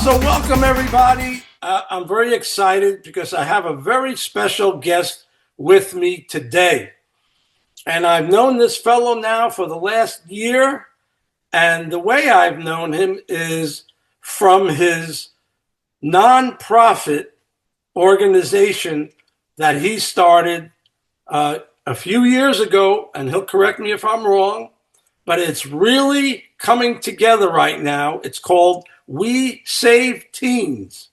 So welcome everybody. I'm very excited because I have a very special guest with me today. And I've known this fellow now for the last year. And the way I've known him is from his nonprofit organization that he started a few years ago. And he'll correct me if I'm wrong, but it's really coming together right now. It's called We Save Teens.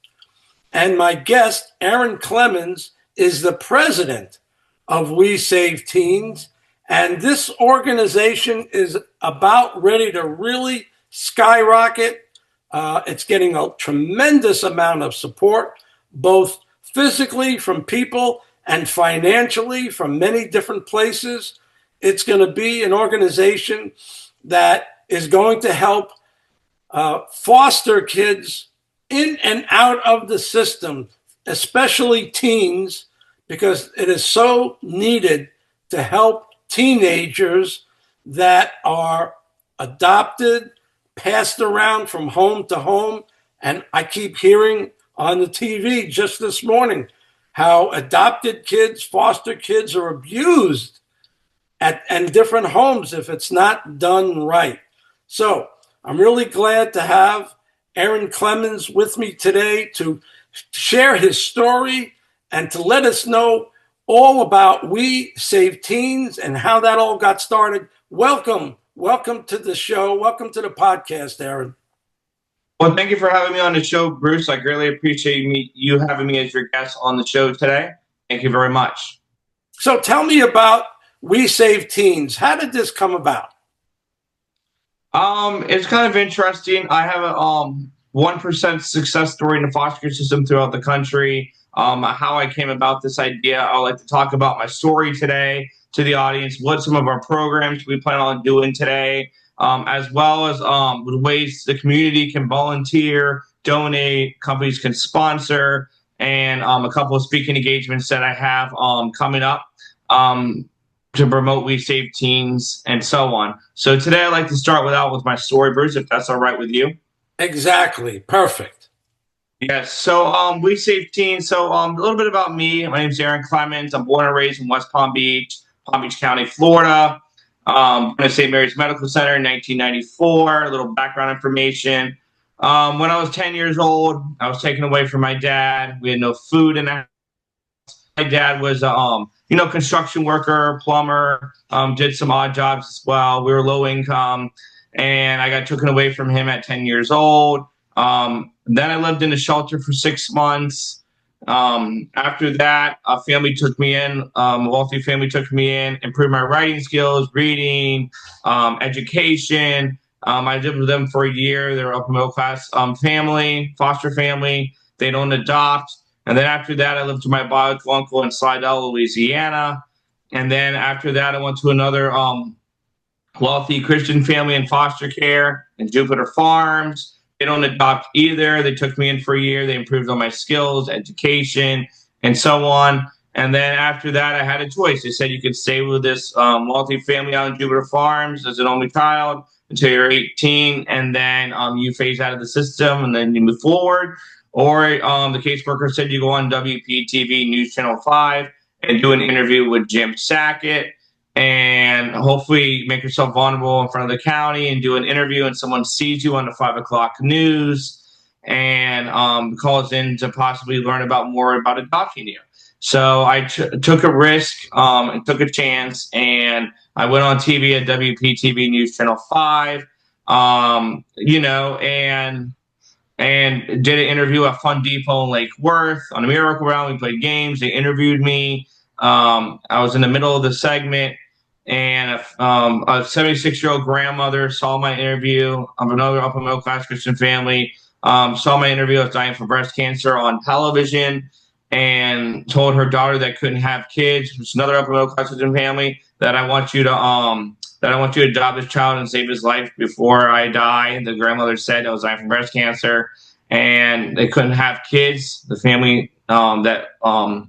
And my guest, Aaron Clemens, is the president of We Save Teens. And this organization is about ready to really skyrocket. It's getting a tremendous amount of support, both physically from people and financially from many different places. It's going to be an organization that is going to help foster kids in and out of the system, especially teens, because it is so needed to help teenagers that are adopted, passed around from home to home. And I keep hearing on the TV just this morning how adopted kids, foster kids are abused at different homes if it's not done right. So I'm really glad to have Aaron Clemens with me today to share his story and to let us know all about We Save Teens and how that all got started. Welcome to the show. Welcome to the podcast, Aaron. Well, thank you for having me on the show, Bruce. I greatly appreciate you having me as your guest on the show today. Thank you very much. So tell me about We Save Teens. How did this come about? It's kind of interesting. I have a 1% success story in the foster care system throughout the country. How I came about this idea. I'd like to talk about my story today to the audience, what some of our programs we plan on doing today, as well as the ways the community can volunteer, donate, companies can sponsor, and a couple of speaking engagements that I have coming up to promote We Save Teens and so on. So today I'd like to start with my story, Bruce, if that's all right with you. Exactly. Perfect. Yes. So We Save Teens. So a little bit about me. My name is Aaron Clemens. I'm born and raised in West Palm Beach County, Florida. At St. Mary's Medical Center in 1994. A little background information. When I was 10 years old, I was taken away from my dad. We had no food in the house. My dad was construction worker, plumber, did some odd jobs as well. We were low income, and I got taken away from him at 10 years old. Then I lived in a shelter for 6 months. After that, a family took me in, a wealthy family took me in, improved my writing skills, reading, education. I lived with them for a year. They're upper middle class family, foster family. They don't adopt. And then after that, I lived with my biological uncle in Slidell, Louisiana. And then after that, I went to another wealthy Christian family in foster care in Jupiter Farms. They don't adopt either. They took me in for a year. They improved on my skills, education, and so on. And then after that, I had a choice. They said you could stay with this wealthy family out in Jupiter Farms as an only child until you're 18, and then you phase out of the system, and then you move forward. Or the caseworker said you go on WPTV News Channel 5 and do an interview with Jim Sackett and hopefully make yourself vulnerable in front of the county and do an interview, and someone sees you on the 5 o'clock news and calls in to possibly learn more about adopting you. So I took a risk and took a chance, and I went on TV at WPTV News Channel 5, and did an interview at Fun Depot in Lake Worth on a Miracle Round. We played games. They interviewed me. I was in the middle of the segment, and a 76-year-old grandmother saw my interview of another upper middle class Christian family, saw my interview. I was dying from breast cancer on television, and told her daughter that couldn't have kids, which is another upper middle class Christian family, that I want you to adopt this child and save his life before I die. The grandmother said I was dying from breast cancer, and they couldn't have kids. The family that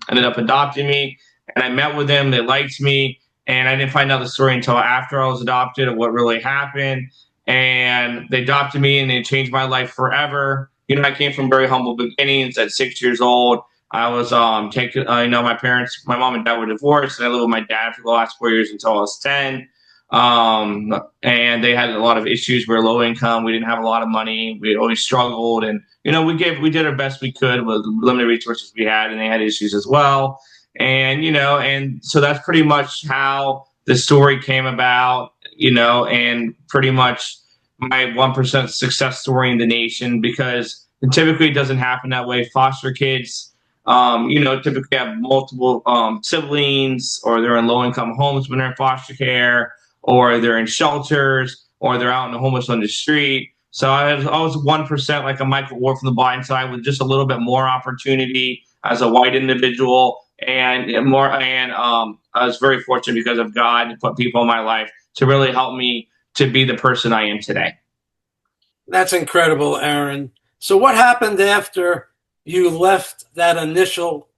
ended up adopting me, and I met with them. They liked me, and I didn't find out the story until after I was adopted of what really happened. And they adopted me, and they changed my life forever. I came from very humble beginnings. At 6 years old, I was taken. My mom and dad were divorced, and I lived with my dad for the last 4 years until I was 10. And they had a lot of issues. We were low income. We didn't have a lot of money. We always struggled, and we did our best we could with limited resources we had, and they had issues as well. And so that's pretty much how the story came about. And pretty much my 1% success story in the nation, because it typically doesn't happen that way. Foster kids, typically have multiple siblings, or they're in low-income homes when they're in foster care, or they're in shelters, or they're out in the homeless on the street. So I was 1%, like a Michael Ward from the blind side, with just a little bit more opportunity as a white individual, and I was very fortunate because of God to put people in my life to really help me to be the person I am today. That's incredible, Aaron. So what happened after you left that initial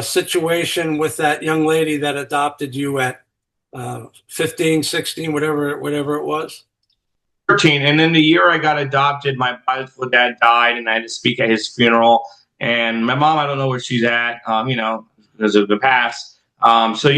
situation with that young lady that adopted you at 15, 16, whatever it was? 13. And then the year I got adopted, my biological dad died, and I had to speak at his funeral. And my mom, I don't know where she's at, because of the past. So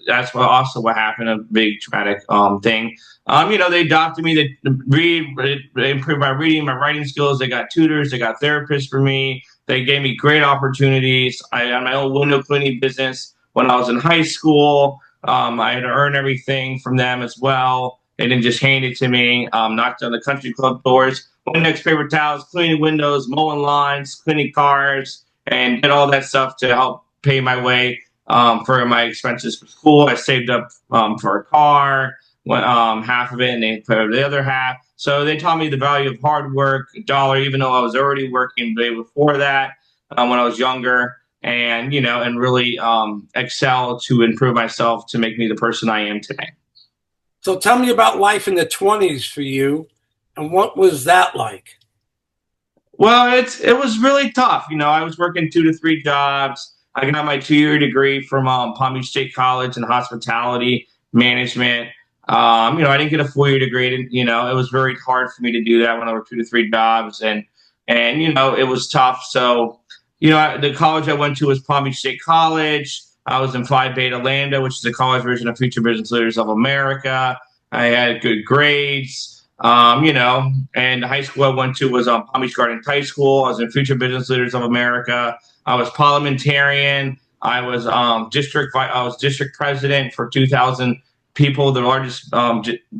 that's what happened, a big traumatic thing. They adopted me. They improved my reading, my writing skills. They got tutors. They got therapists for me. They gave me great opportunities. I had my own window cleaning business when I was in high school. I had to earn everything from them as well. They didn't just hand it to me. Knocked on the country club doors, Windex paper towels, cleaning windows, mowing lawns, cleaning cars, and did all that stuff to help pay my way for my expenses for school. I saved up for a car, half of it, and they put the other half. So they taught me the value of hard work, dollar, even though I was already working the day before that when I was younger, and really excel to improve myself to make me the person I am today. So tell me about life in the 20s for you, and what was that like? Well, it was really tough. I was working 2 to 3 jobs. I got my 2-year degree from Palm Beach State College in hospitality management. I didn't get a 4-year degree. It was very hard for me to do that when I worked 2 to 3 jobs, and it was tough. So, the college I went to was Palm Beach State College. I was in Phi Beta Lambda, which is the college version of Future Business Leaders of America. I had good grades, and the high school I went to was Palm Beach Gardens High School. I was in Future Business Leaders of America. I was parliamentarian. I was district president for 2,000 people, the largest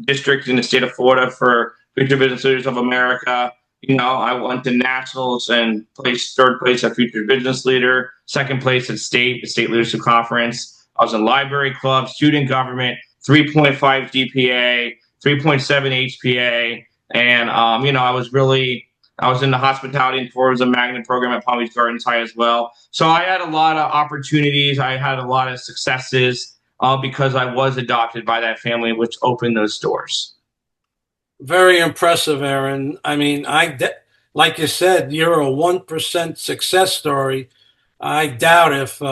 district in the state of Florida for Future Business Leaders of America. I went to nationals and placed 3rd place at Future Business Leader, 2nd place at the State Leadership Conference. I was in library club, student government, 3.5 GPA, 3.7 HPA, and I was in the hospitality and tourism magnet program at Palm Beach Gardens High as well. So I had a lot of opportunities. I had a lot of successes because I was adopted by that family, which opened those doors. Very impressive, Aaron. I mean, like you said, you're a 1% success story. I doubt if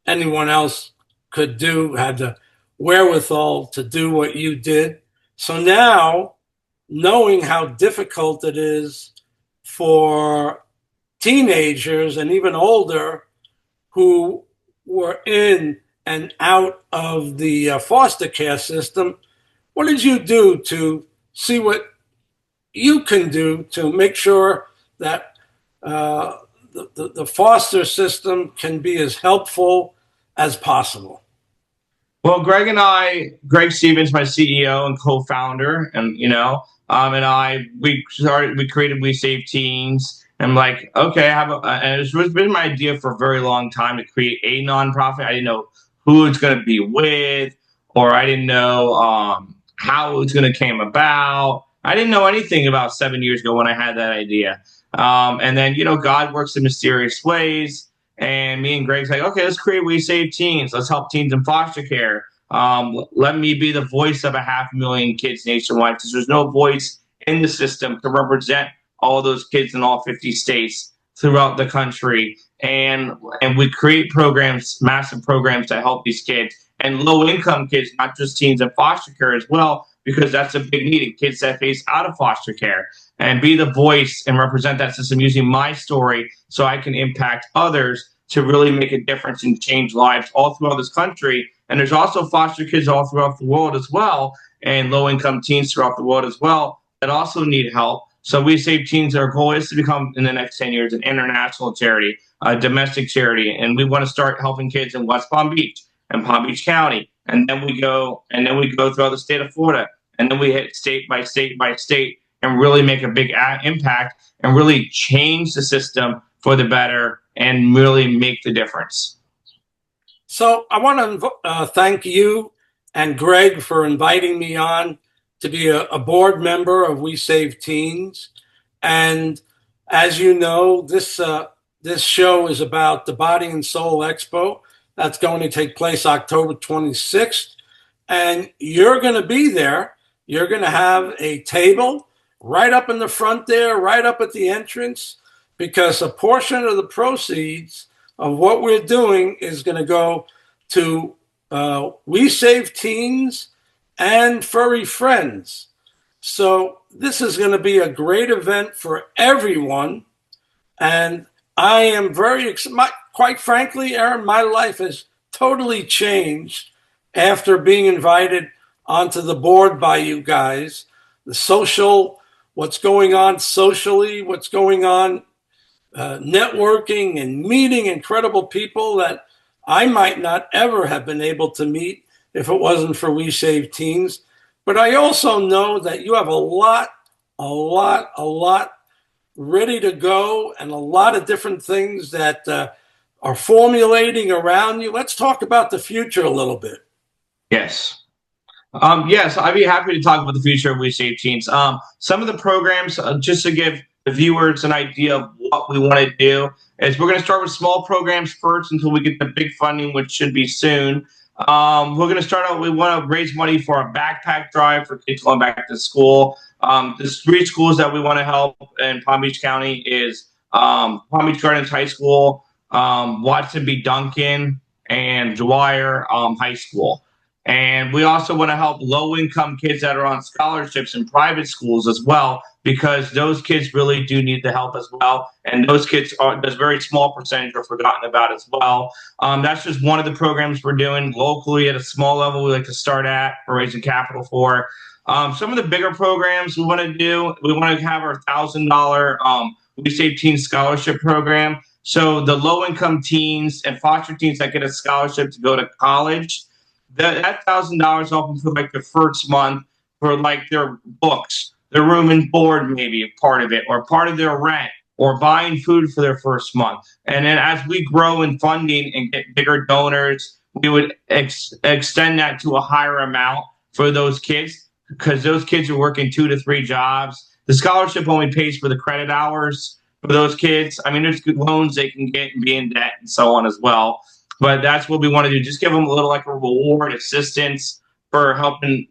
anyone else had the wherewithal to do what you did. So now, knowing how difficult it is for teenagers and even older who were in and out of the foster care system, what did you do to see what you can do to make sure that the foster system can be as helpful as possible? Well, Greg Stevens, my CEO and co-founder, and we created We Save Teens. And I'm like, okay, and it's been my idea for a very long time to create a nonprofit. I didn't know who it's going to be with, or I didn't know how it's going to came about. I didn't know anything about 7 years ago when I had that idea. And then, God works in mysterious ways. And me and Greg's like, okay, let's create We Save Teens. Let's help teens in foster care. Let me be the voice of 500,000 kids nationwide, because there's no voice in the system to represent all those kids in all 50 states throughout the country. And we create programs, massive programs to help these kids. and low-income kids, not just teens in foster care as well, because that's a big need in kids that face out of foster care, and be the voice and represent that system using my story so I can impact others to really make a difference and change lives all throughout this country. And there's also foster kids all throughout the world as well, and low-income teens throughout the world as well that also need help. So We Save Teens, our goal is to become in the next 10 years an international charity, a domestic charity, and we want to start helping kids in West Palm Beach and Palm Beach County, and then we go throughout the state of Florida, and then we hit state by state by state and really make a big impact and really change the system for the better and really make the difference. So I want to thank you and Greg for inviting me on to be a board member of We Save Teens. And as you know, this show is about the Body and Soul Expo. That's going to take place October 26th. And you're going to be there. You're going to have a table right up in the front there, right up at the entrance, because a portion of the proceeds of what we're doing is going to go to We Save Teens and Furry Friends. So this is going to be a great event for everyone. And I am very excited. Quite frankly, Aaron, my life has totally changed after being invited onto the board by you guys. The social, what's going on socially, what's going on networking and meeting incredible people that I might not ever have been able to meet if it wasn't for We Save Teens. But I also know that you have a lot ready to go and a lot of different things that are formulating around you. Let's talk about the future a little bit. Yes. Yes, I'd be happy to talk about the future of We Save Teens. Some of the programs, just to give the viewers an idea of what we want to do, is we're going to start with small programs first until we get the big funding, which should be soon. We're going to start out, we want to raise money for a backpack drive for kids going back to school. There's 3 schools that we want to help in Palm Beach County is Palm Beach Gardens High School, Watson B. Duncan, and Dwyer High School. And we also want to help low-income kids that are on scholarships in private schools as well, because those kids really do need the help as well. And those kids there's a very small percentage are forgotten about as well. That's just one of the programs we're doing locally at a small level we like to start at or raising capital for. Some of the bigger programs we want to do, we want to have our $1,000 We Save Teens scholarship program. So the low-income teens and foster teens that get a scholarship to go to college, that $1,000 open for like the first month for like their books, their room and board, maybe a part of it, or part of their rent, or buying food for their first month. And then as we grow in funding and get bigger donors, we would extend that to a higher amount for those kids, because those kids are working 2 to 3 jobs. The scholarship only pays for the credit hours for those kids. I mean, there's good loans they can get and be in debt and so on as well. But that's what we want to do. Just give them a little like a reward, assistance for helping,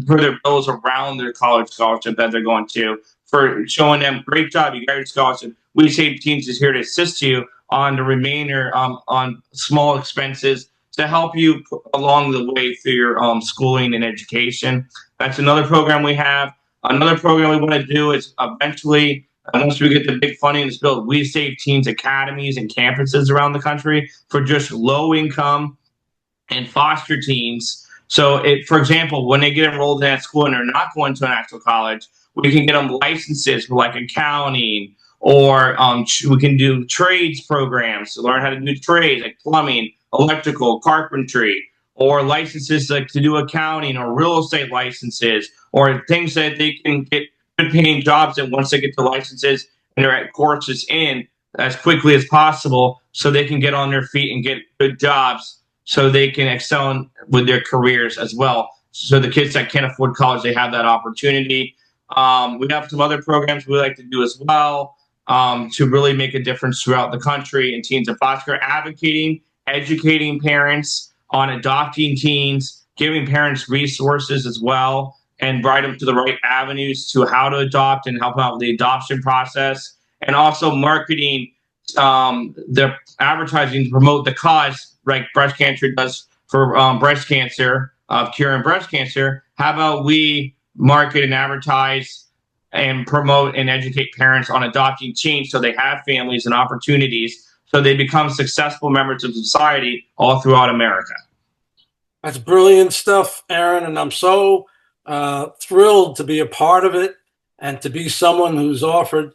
for their bills around their college scholarship that they're going to, for showing them, great job, you got your scholarship. We Save Teens is here to assist you on the remainder on small expenses to help you along the way through your schooling and education. That's another program we have. Another program we want to do is eventually, once we get the big funding to build We Save Teens academies and campuses around the country for just low income and foster teens. So, for example, when they get enrolled in that school and they're not going to an actual college, we can get them licenses for like accounting, or we can do trades programs to learn how to do trades like plumbing, electrical, carpentry, or licenses like to do accounting or real estate licenses, or things that they can get good paying jobs and once they get the licenses and they're at courses in as quickly as possible so they can get on their feet and get good jobs so they can excel with their careers as well. So the kids that can't afford college, they have that opportunity. We have some other programs we like to do as well to really make a difference throughout the country in teens and foster care, advocating, educating parents on adopting teens, giving parents resources as well, and guide them to the right avenues to how to adopt and help out with the adoption process, and also marketing the advertising to promote the cause, like breast cancer does for breast cancer, of curing breast cancer. How about we market and advertise and promote and educate parents on adopting teens so they have families and opportunities so they become successful members of society all throughout America. That's brilliant stuff, Aaron, and I'm so thrilled to be a part of it and to be someone who's offered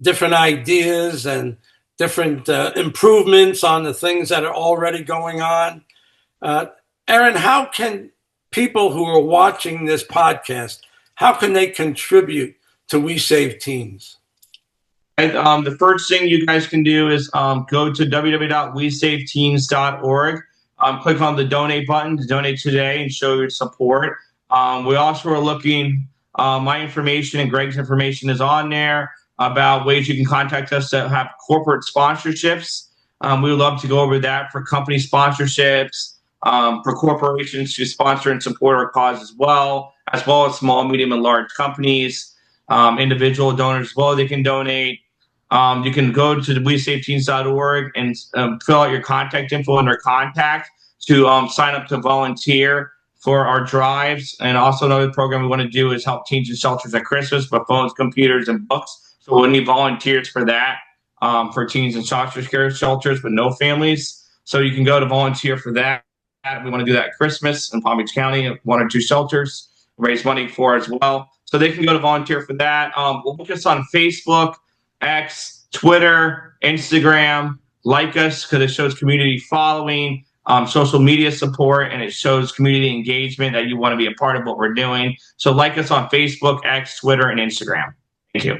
different ideas and different improvements on the things that are already going on. Aaron, how can people who are watching this podcast, how can they contribute to We Save Teens? And, the first thing you guys can do is go to www.wesaveteens.org. Click on the donate button to donate today and show your support. We also are looking, my information and Greg's information is on there about ways you can contact us to have corporate sponsorships. We would love to go over that for company sponsorships, for corporations to sponsor and support our cause as well as small, medium, and large companies, individual donors as well. They can donate. You can go to wesaveteens.org and fill out your contact info under contact to sign up to volunteer for our drives. And also another program we want to do is help teens in shelters at Christmas with phones, computers, and books. So we'll need volunteers for that, for teens in foster care shelters with no families. So you can go to volunteer for that. We want to do that at Christmas in Palm Beach County, 1 or 2 shelters, raise money for as well. So they can go to volunteer for that. We'll look us on Facebook, X, Twitter, Instagram. Like us because it shows community following, social media support, and it shows community engagement that you want to be a part of what we're doing. So like us on Facebook, X, Twitter, and Instagram. Thank you.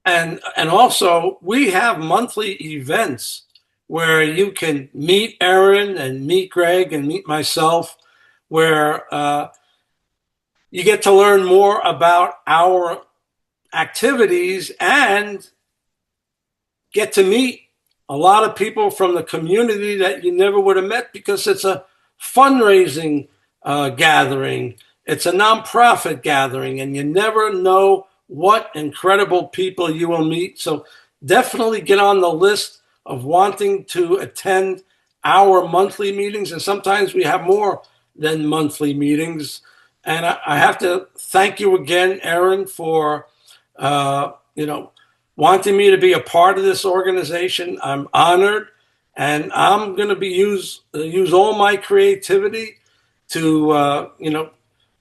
And also, we have monthly events where you can meet Aaron and meet Greg and meet myself, where you get to learn more about our activities and get to meet a lot of people from the community that you never would have met, because it's a fundraising gathering. It's a nonprofit gathering, and you never know what incredible people you will meet. So definitely get on the list of wanting to attend our monthly meetings. And sometimes we have more than monthly meetings. And I have to thank you again, Aaron, for, wanting me to be a part of this organization. I'm honored, and I'm going to use all my creativity to,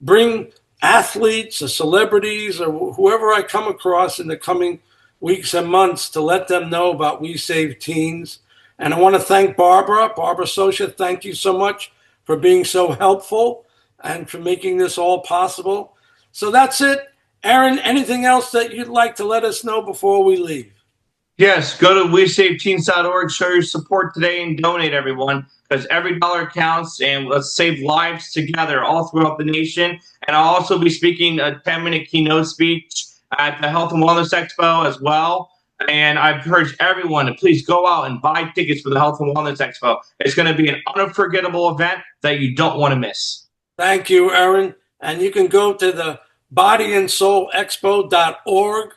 bring athletes or celebrities or whoever I come across in the coming weeks and months to let them know about We Save Teens. And I want to thank Barbara Socia. Thank you so much for being so helpful and for making this all possible. So that's it. Aaron, anything else that you'd like to let us know before we leave? Yes, go to wesaveteens.org, show your support today, and donate, everyone, because every dollar counts, and let's save lives together all throughout the nation. And I'll also be speaking a 10-minute keynote speech at the Health and Wellness Expo as well. And I encourage everyone to please go out and buy tickets for the Health and Wellness Expo. It's going to be an unforgettable event that you don't want to miss. Thank you, Aaron. And you can go to the bodyandsoulexpo.org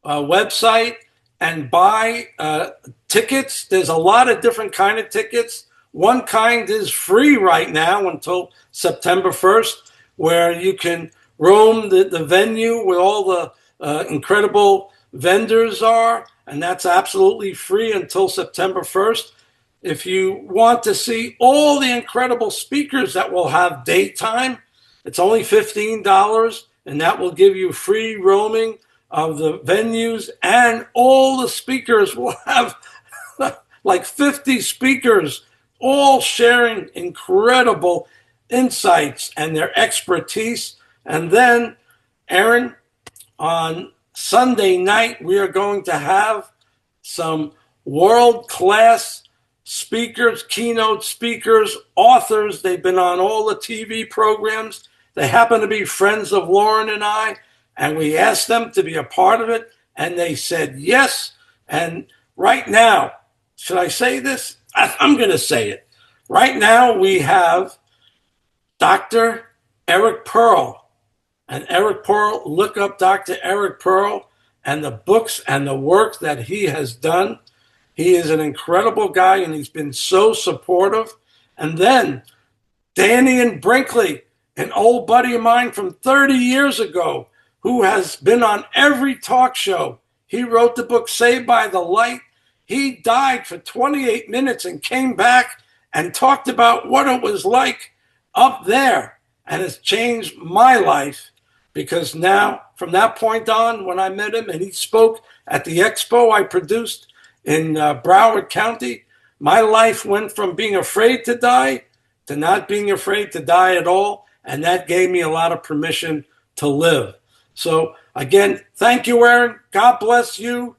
website and buy tickets. There's a lot of different kind of tickets. One kind is free right now until September 1st, where you can roam the venue where all the incredible vendors are, and that's absolutely free until September 1st. If you want to see all the incredible speakers that will have daytime, it's only $15, and that will give you free roaming of the venues, and all the speakers will have like 50 speakers, all sharing incredible insights and their expertise. And then, Aaron, on Sunday night, we are going to have some world-class speakers, keynote speakers, authors. They've been on all the TV programs. They happen to be friends of Lauren and I, and we asked them to be a part of it, and they said yes. And right now, should I say this? I'm going to say it. Right now, we have Dr. Eric Pearl. And Eric Pearl, look up Dr. Eric Pearl and the books and the work that he has done. He is an incredible guy, and he's been so supportive. And then Danny and Brinkley, an old buddy of mine from 30 years ago, who has been on every talk show. He wrote the book Saved by the Light. He died for 28 minutes and came back and talked about what it was like up there, and it's changed my life, because now, from that point on, when I met him and he spoke at the Expo I produced in Broward County, my life went from being afraid to die to not being afraid to die at all, and that gave me a lot of permission to live. So again, thank you, Aaron. God bless you.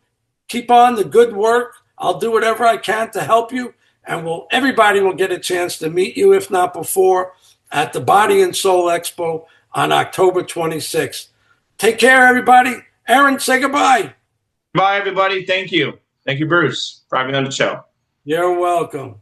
Keep on the good work. I'll do whatever I can to help you, and everybody will get a chance to meet you, if not before, at the Body and Soul Expo on October 26th. Take care, everybody. Aaron, say goodbye. Bye, everybody. Thank you. Thank you, Bruce, for having me on the show. You're welcome.